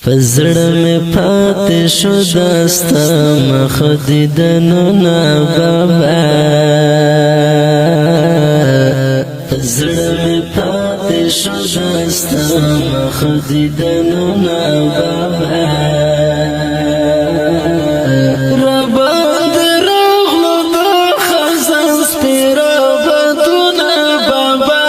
فزړه مې پاتې شو داستا مخ دیدنونه بابا فزړه مې پاتې شو داستا مخ دیدنونه بابا رباندې راغلو د خزان سپېره بادونه بابا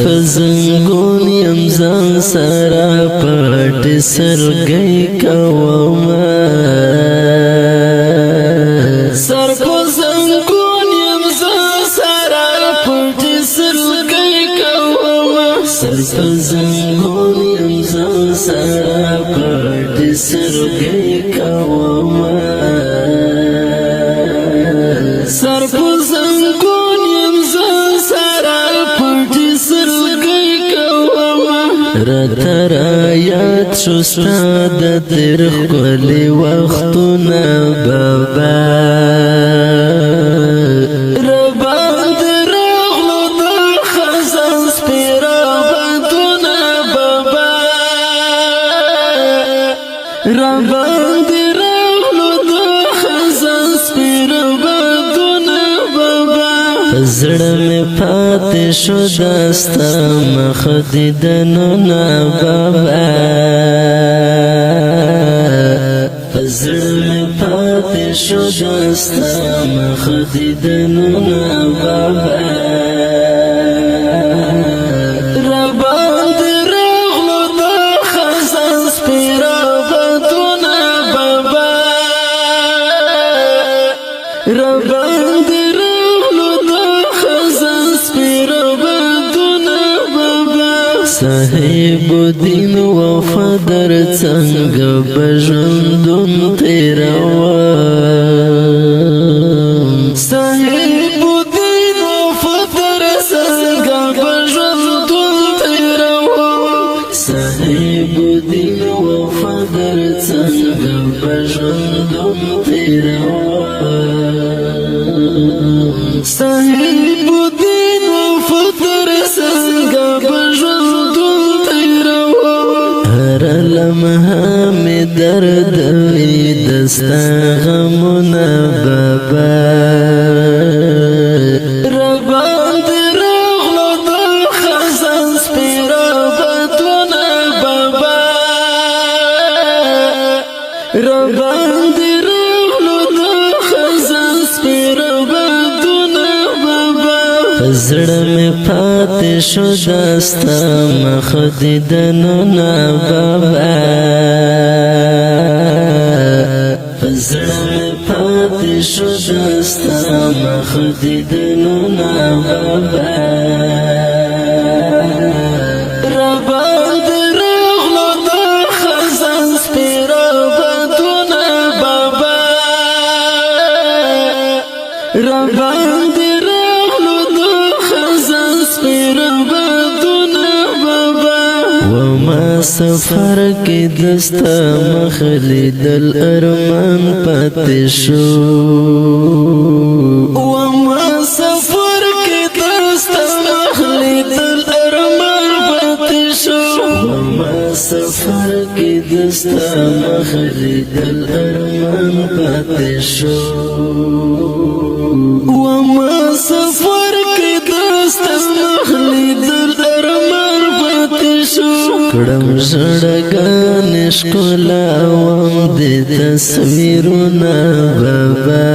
پزنګون یم ځان سره پټ سرګۍ کومه سر په زنګون یم ځان سره پټ سرګۍ کومه سر په زنګون یم ځان سره پټ سرګۍ کومه سر په زنګون یم ځان سره پټ سرګۍ کومه راته رایاد شو ستا د تېر ښکلي وختونه بابا رباندې راغلو د خزان سپېره بادونه بابا رباندې راغلو د خزان سپېره زړه مې پاتې شو داستا مخ دیدنونه بابا زړه مې پاتې شو داستا مخ دیدنونه بابا رباندې راغلو د خزان سپېره بادونه بابا رباندې صاحب دین وفادر څنګه بژوندون تیروم صاحب دین وفادر څنګه بژوندون تیروم صاحب دین وفادر څنګه بژوندون تیروم صاحب دین وفادر څنګه لمحه می درد وی دستا غمونه بابا رباندې راغلو د خزان سپېره بادونه بابا رباندې راغلو د خزان سپېره بادونه بابا زړه مې پاتې شو داستا مخ دیدنونه بابا زړه مې پاتې شو داستا مخ دیدنونه بابا رباندې راغلو د خزان سپېره بادونه بابا رباندې وما سفر کې دستا مخ لیدل ارمان پاتې شو وما سفر کې دستا مخ لیدل ارمان پاتې شو وما سفر کې دستا مخ لیدل ارمان پاتې شو وما سفر کې دستا مخ لیدل ارمان پاتې شو کړم زړګان ښکلا وم د تصویرونه بابا